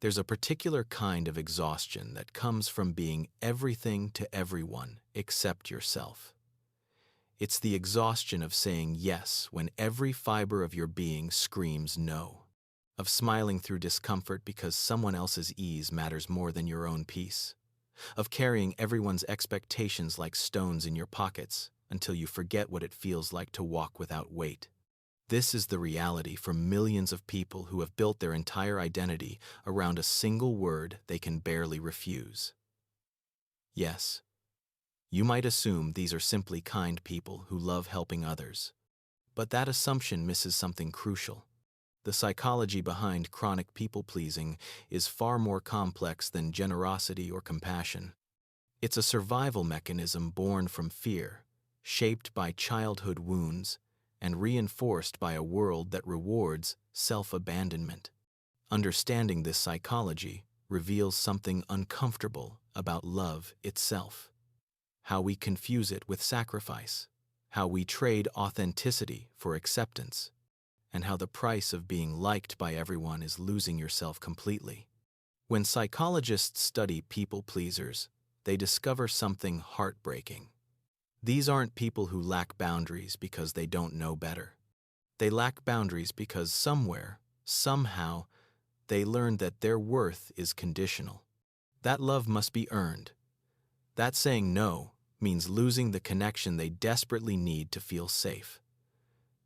There's a particular kind of exhaustion that comes from being everything to everyone except yourself. It's the exhaustion of saying yes when every fiber of your being screams no, of smiling through discomfort because someone else's ease matters more than your own peace, of carrying everyone's expectations like stones in your pockets until you forget what it feels like to walk without weight. This is the reality for millions of people who have built their entire identity around a single word they can barely refuse. Yes. You might assume these are simply kind people who love helping others. But that assumption misses something crucial. The psychology behind chronic people-pleasing is far more complex than generosity or compassion. It's a survival mechanism born from fear, shaped by childhood wounds, and reinforced by a world that rewards self-abandonment. Understanding this psychology reveals something uncomfortable about love itself. How we confuse it with sacrifice, how we trade authenticity for acceptance, and how the price of being liked by everyone is losing yourself completely. When psychologists study people-pleasers, they discover something heartbreaking. These aren't people who lack boundaries because they don't know better. They lack boundaries because somewhere, somehow, they learned that their worth is conditional. That love must be earned. That saying no means losing the connection they desperately need to feel safe.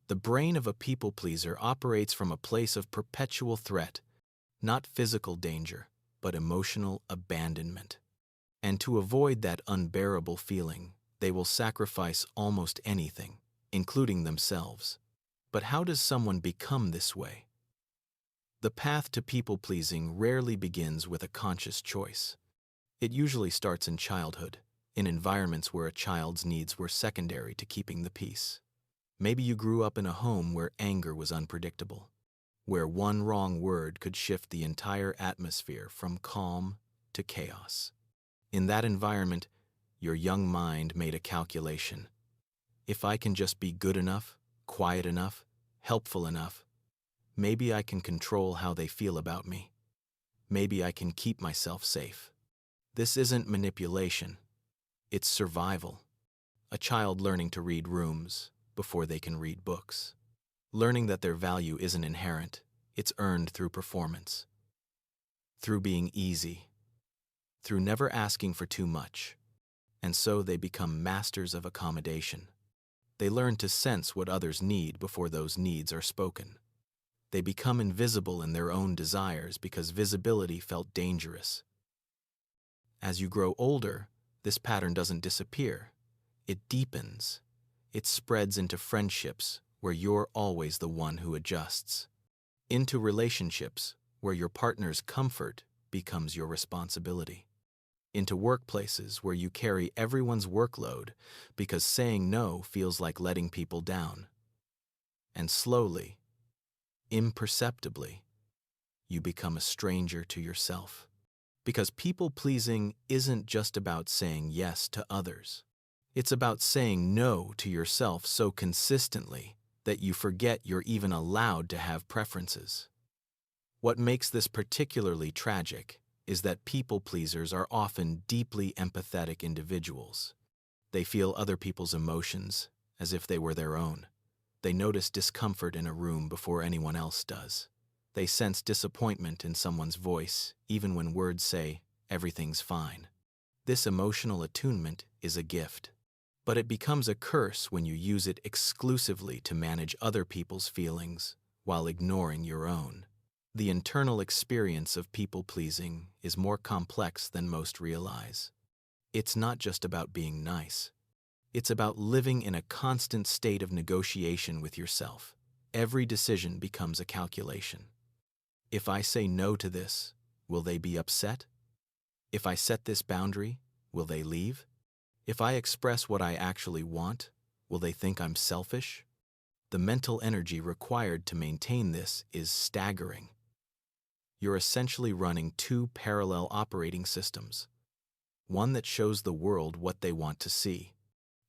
The brain of a people-pleaser operates from a place of perpetual threat, not physical danger, but emotional abandonment. And to avoid that unbearable feeling, they will sacrifice almost anything, including themselves. But how does someone become this way? The path to people-pleasing rarely begins with a conscious choice. It usually starts in childhood, in environments where a child's needs were secondary to keeping the peace. Maybe you grew up in a home where anger was unpredictable, where one wrong word could shift the entire atmosphere from calm to chaos. In that environment, your young mind made a calculation. If I can just be good enough, quiet enough, helpful enough, maybe I can control how they feel about me. Maybe I can keep myself safe. This isn't manipulation. It's survival. A child learning to read rooms before they can read books. Learning that their value isn't inherent, it's earned through performance. Through being easy. Through never asking for too much. And so they become masters of accommodation. They learn to sense what others need before those needs are spoken. They become invisible in their own desires because visibility felt dangerous. As you grow older, this pattern doesn't disappear. It deepens. It spreads into friendships where you're always the one who adjusts. Into relationships where your partner's comfort becomes your responsibility. Into workplaces where you carry everyone's workload because saying no feels like letting people down. And slowly, imperceptibly, you become a stranger to yourself. Because people-pleasing isn't just about saying yes to others. It's about saying no to yourself so consistently that you forget you're even allowed to have preferences. What makes this particularly tragic is that people-pleasers are often deeply empathetic individuals. They feel other people's emotions as if they were their own. They notice discomfort in a room before anyone else does. They sense disappointment in someone's voice, even when words say, "Everything's fine." This emotional attunement is a gift, but it becomes a curse when you use it exclusively to manage other people's feelings while ignoring your own. The internal experience of people-pleasing is more complex than most realize. It's not just about being nice. It's about living in a constant state of negotiation with yourself. Every decision becomes a calculation. If I say no to this, will they be upset? If I set this boundary, will they leave? If I express what I actually want, will they think I'm selfish? The mental energy required to maintain this is staggering. You're essentially running two parallel operating systems. One that shows the world what they want to see,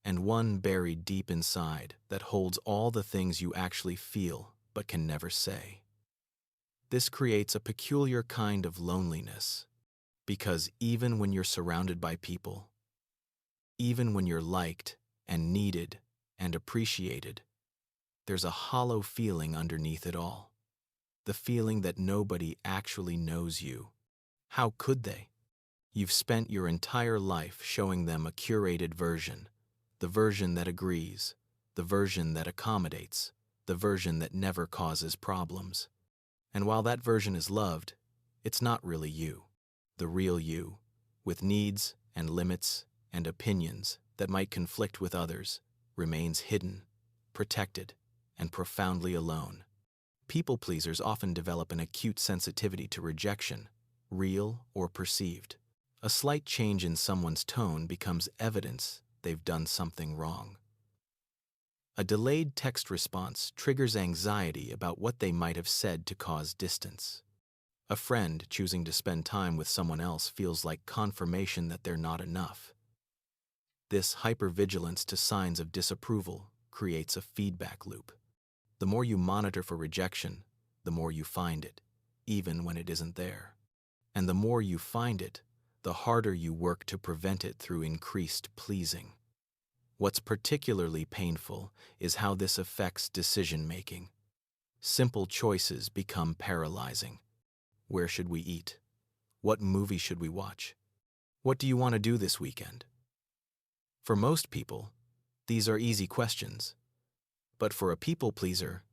and one buried deep inside that holds all the things you actually feel but can never say. This creates a peculiar kind of loneliness, because even when you're surrounded by people, even when you're liked and needed and appreciated, there's a hollow feeling underneath it all. The feeling that nobody actually knows you. How could they? You've spent your entire life showing them a curated version, the version that agrees, the version that accommodates, the version that never causes problems. And while that version is loved, it's not really you, the real you, with needs and limits and opinions that might conflict with others, remains hidden, protected, and profoundly alone. People pleasers often develop an acute sensitivity to rejection, real or perceived. A slight change in someone's tone becomes evidence they've done something wrong. A delayed text response triggers anxiety about what they might have said to cause distance. A friend choosing to spend time with someone else feels like confirmation that they're not enough. This hypervigilance to signs of disapproval creates a feedback loop. The more you monitor for rejection, the more you find it, even when it isn't there. And the more you find it, the harder you work to prevent it through increased pleasing. What's particularly painful is how this affects decision-making. Simple choices become paralyzing. Where should we eat? What movie should we watch? What do you want to do this weekend? For most people, these are easy questions. But for a people pleaser,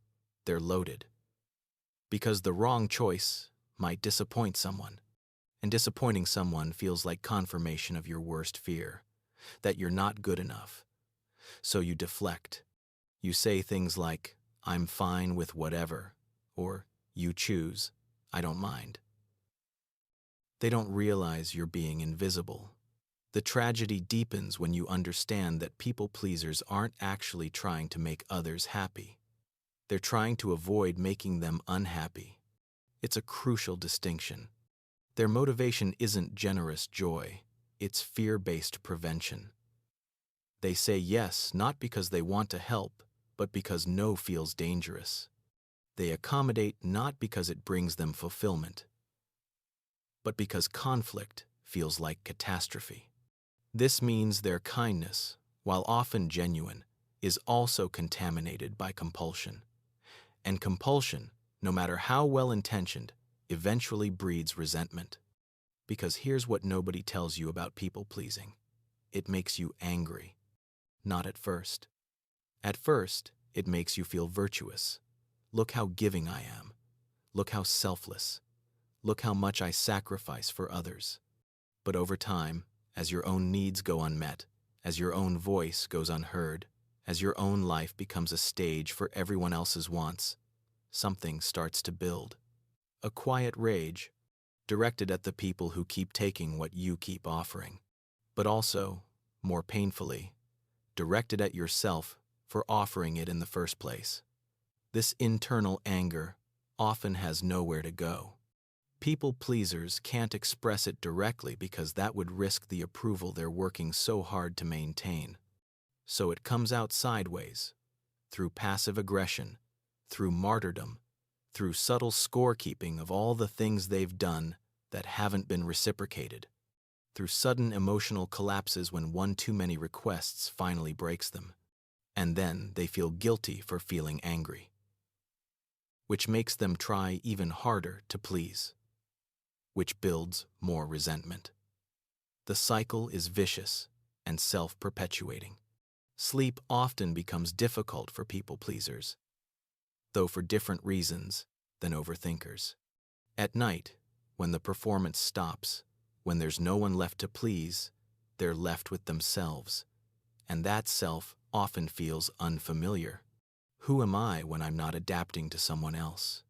they're loaded. Because the wrong choice might disappoint someone, and disappointing someone feels like confirmation of your worst fear, that you're not good enough. So you deflect. You say things like, "I'm fine with whatever," or "You choose, I don't mind." They don't realize you're being invisible. The tragedy deepens when you understand that people pleasers aren't actually trying to make others happy. They're trying to avoid making them unhappy. It's a crucial distinction. Their motivation isn't generous joy, it's fear-based prevention. They say yes not because they want to help, but because no feels dangerous. They accommodate not because it brings them fulfillment, but because conflict feels like catastrophe. This means their kindness, while often genuine, is also contaminated by compulsion. And compulsion, no matter how well-intentioned, eventually breeds resentment. Because here's what nobody tells you about people-pleasing. It makes you angry. Not at first. At first, it makes you feel virtuous. Look how giving I am. Look how selfless. Look how much I sacrifice for others. But over time, as your own needs go unmet, as your own voice goes unheard, as your own life becomes a stage for everyone else's wants, something starts to build. A quiet rage, directed at the people who keep taking what you keep offering, but also, more painfully, directed at yourself for offering it in the first place. This internal anger often has nowhere to go. People pleasers can't express it directly because that would risk the approval they're working so hard to maintain. So it comes out sideways, through passive aggression, through martyrdom, through subtle scorekeeping of all the things they've done that haven't been reciprocated, through sudden emotional collapses when one too many requests finally breaks them. And then they feel guilty for feeling angry, which makes them try even harder to please, which builds more resentment. The cycle is vicious and self-perpetuating. Sleep often becomes difficult for people pleasers, though for different reasons than overthinkers. At night, when the performance stops, when there's no one left to please, they're left with themselves, and that self often feels unfamiliar. Who am I when I'm not adapting to someone else?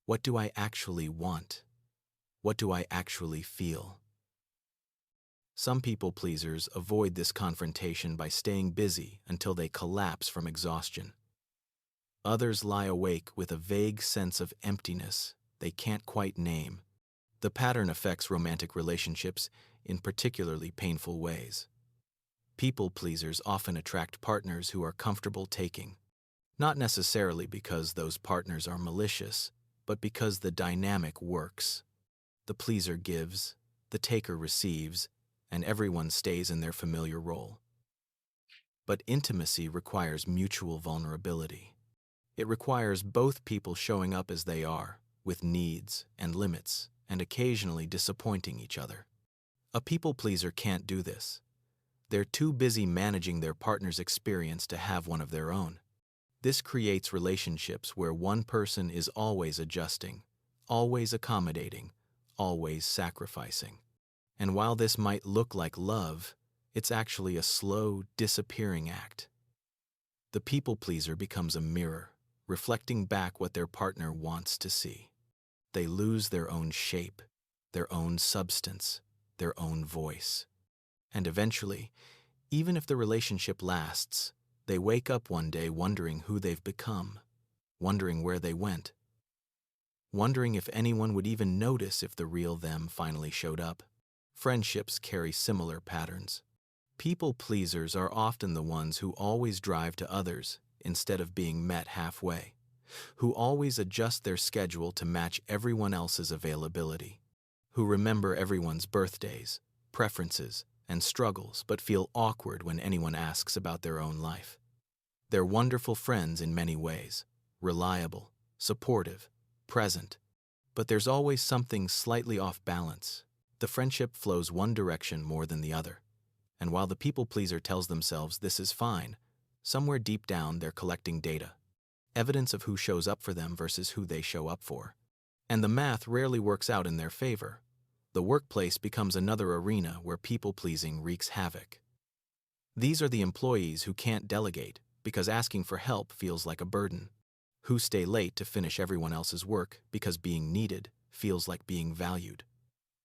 What do I actually want? What do I actually feel? Some people pleasers avoid this confrontation by staying busy until they collapse from exhaustion. Others lie awake with a vague sense of emptiness they can't quite name. The pattern affects romantic relationships in particularly painful ways. People pleasers often attract partners who are comfortable taking, not necessarily because those partners are malicious, but because the dynamic works. The pleaser gives, the taker receives, and everyone stays in their familiar role. But intimacy requires mutual vulnerability. It requires both people showing up as they are, with needs and limits, and occasionally disappointing each other. A people pleaser can't do this. They're too busy managing their partner's experience to have one of their own. This creates relationships where one person is always adjusting, always accommodating, always sacrificing. And while this might look like love, it's actually a slow, disappearing act. The people pleaser becomes a mirror, reflecting back what their partner wants to see. They lose their own shape, their own substance, their own voice. And eventually, even if the relationship lasts, they wake up one day wondering who they've become, wondering where they went, wondering if anyone would even notice if the real them finally showed up. Friendships carry similar patterns. People pleasers are often the ones who always drive to others instead of being met halfway, who always adjust their schedule to match everyone else's availability, who remember everyone's birthdays, preferences, and struggles but feel awkward when anyone asks about their own life. They're wonderful friends in many ways, reliable, supportive, present, but there's always something slightly off balance. The friendship flows one direction more than the other. And while the people pleaser tells themselves this is fine, somewhere deep down they're collecting data, evidence of who shows up for them versus who they show up for. And the math rarely works out in their favor. The workplace becomes another arena where people-pleasing wreaks havoc. These are the employees who can't delegate because asking for help feels like a burden, who stay late to finish everyone else's work because being needed feels like being valued,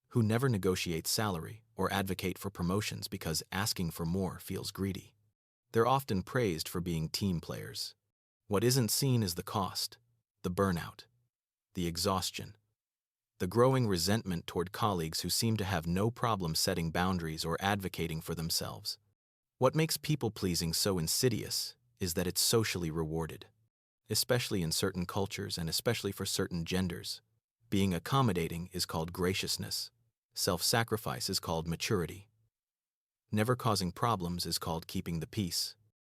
who never negotiate salary or advocate for promotions because asking for more feels greedy. They're often praised for being team players. What isn't seen is the cost, the burnout, the exhaustion, the growing resentment toward colleagues who seem to have no problem setting boundaries or advocating for themselves. What makes people-pleasing so insidious is that it's socially rewarded, especially in certain cultures and especially for certain genders. Being accommodating is called graciousness. Self-sacrifice is called maturity. Never causing problems is called keeping the peace.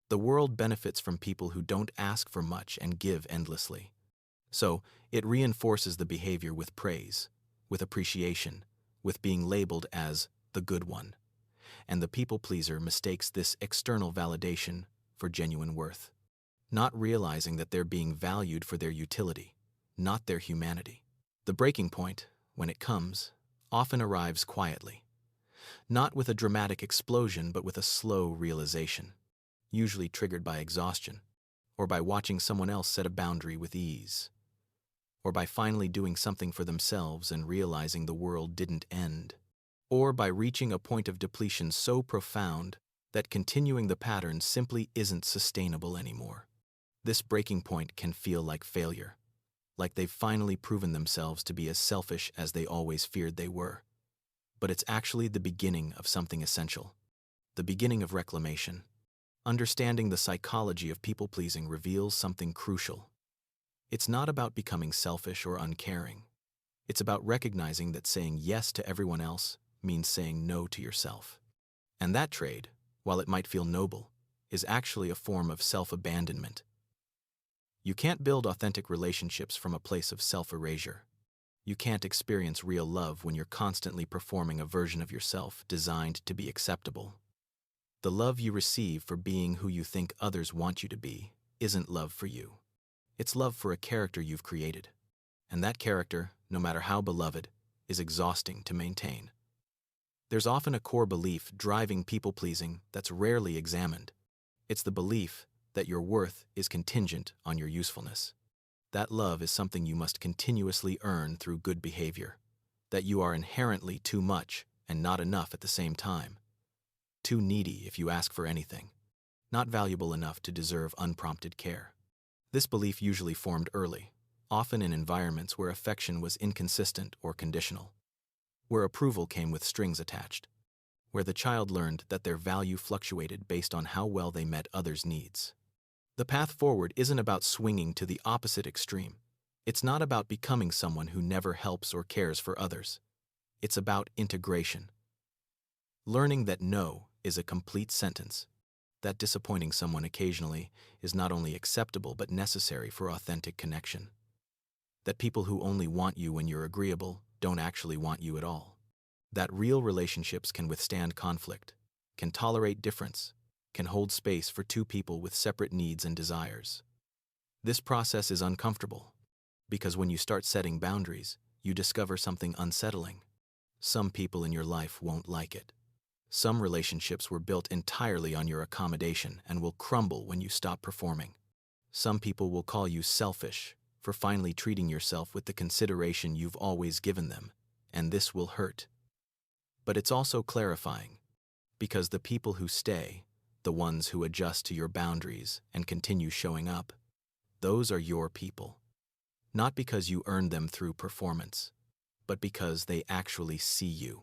The world benefits from people who don't ask for much and give endlessly. So, it reinforces the behavior with praise, with appreciation, with being labeled as the good one. And the people pleaser mistakes this external validation for genuine worth, not realizing that they're being valued for their utility, not their humanity. The breaking point, when it comes, often arrives quietly, not with a dramatic explosion but with a slow realization, usually triggered by exhaustion, or by watching someone else set a boundary with ease, or by finally doing something for themselves and realizing the world didn't end, or by reaching a point of depletion so profound that continuing the pattern simply isn't sustainable anymore. This breaking point can feel like failure, like they've finally proven themselves to be as selfish as they always feared they were. But it's actually the beginning of something essential, the beginning of reclamation. Understanding the psychology of people-pleasing reveals something crucial. It's not about becoming selfish or uncaring. It's about recognizing that saying yes to everyone else means saying no to yourself. And that trade, while it might feel noble, is actually a form of self-abandonment. You can't build authentic relationships from a place of self-erasure. You can't experience real love when you're constantly performing a version of yourself designed to be acceptable. The love you receive for being who you think others want you to be isn't love for you. It's love for a character you've created. And that character, no matter how beloved, is exhausting to maintain. There's often a core belief driving people-pleasing that's rarely examined. It's the belief that your worth is contingent on your usefulness. That love is something you must continuously earn through good behavior. That you are inherently too much and not enough at the same time. Too needy if you ask for anything. Not valuable enough to deserve unprompted care. This belief usually formed early, often in environments where affection was inconsistent or conditional, where approval came with strings attached, where the child learned that their value fluctuated based on how well they met others' needs. The path forward isn't about swinging to the opposite extreme. It's not about becoming someone who never helps or cares for others. It's about integration. Learning that no is a complete sentence, that disappointing someone occasionally is not only acceptable but necessary for authentic connection, that people who only want you when you're agreeable don't actually want you at all, that real relationships can withstand conflict, can tolerate difference, can hold space for two people with separate needs and desires. This process is uncomfortable, because when you start setting boundaries, you discover something unsettling. Some people in your life won't like it. Some relationships were built entirely on your accommodation and will crumble when you stop performing. Some people will call you selfish for finally treating yourself with the consideration you've always given them, and this will hurt. But it's also clarifying, because the people who stay, the ones who adjust to your boundaries and continue showing up, those are your people. Not because you earned them through performance, but because they actually see you.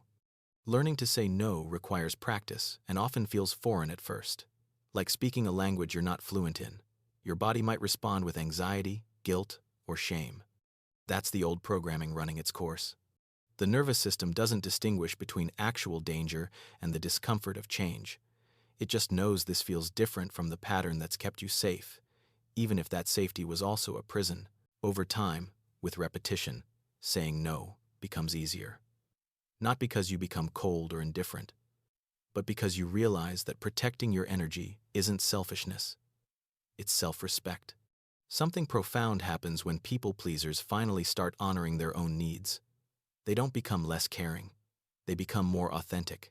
Learning to say no requires practice and often feels foreign at first. Like speaking a language you're not fluent in, your body might respond with anxiety, guilt, or shame. That's the old programming running its course. The nervous system doesn't distinguish between actual danger and the discomfort of change. It just knows this feels different from the pattern that's kept you safe, even if that safety was also a prison. Over time, with repetition, saying no becomes easier. Not because you become cold or indifferent, but because you realize that protecting your energy isn't selfishness. It's self-respect. Something profound happens when people-pleasers finally start honoring their own needs. They don't become less caring. They become more authentic.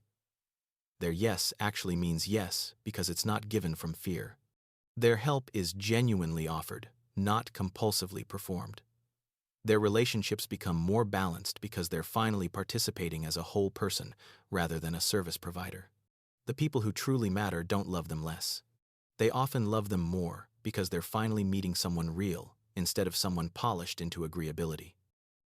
Their yes actually means yes because it's not given from fear. Their help is genuinely offered, not compulsively performed. Their relationships become more balanced because they're finally participating as a whole person rather than a service provider. The people who truly matter don't love them less. They often love them more because they're finally meeting someone real instead of someone polished into agreeability.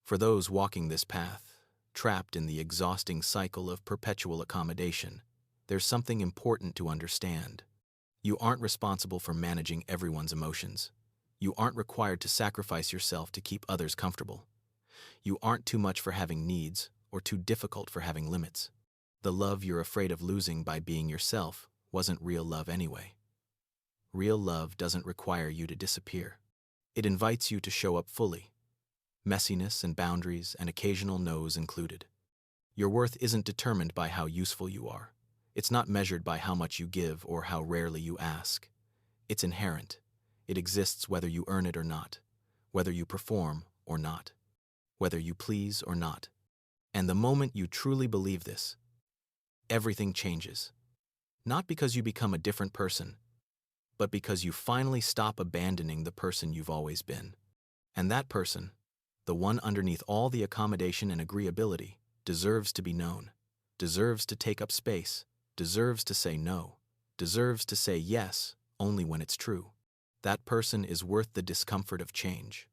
For those walking this path, trapped in the exhausting cycle of perpetual accommodation, there's something important to understand. You aren't responsible for managing everyone's emotions. You aren't required to sacrifice yourself to keep others comfortable. You aren't too much for having needs or too difficult for having limits. The love you're afraid of losing by being yourself wasn't real love anyway. Real love doesn't require you to disappear. It invites you to show up fully, messiness and boundaries and occasional no's included. Your worth isn't determined by how useful you are. It's not measured by how much you give or how rarely you ask. It's inherent. It exists whether you earn it or not, whether you perform or not, whether you please or not. And the moment you truly believe this, everything changes. Not because you become a different person, but because you finally stop abandoning the person you've always been. And that person, the one underneath all the accommodation and agreeability, deserves to be known, deserves to take up space, deserves to say no, deserves to say yes only when it's true. That person is worth the discomfort of change,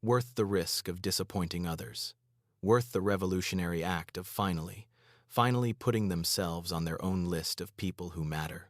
worth the risk of disappointing others, worth the revolutionary act of finally putting themselves on their own list of people who matter.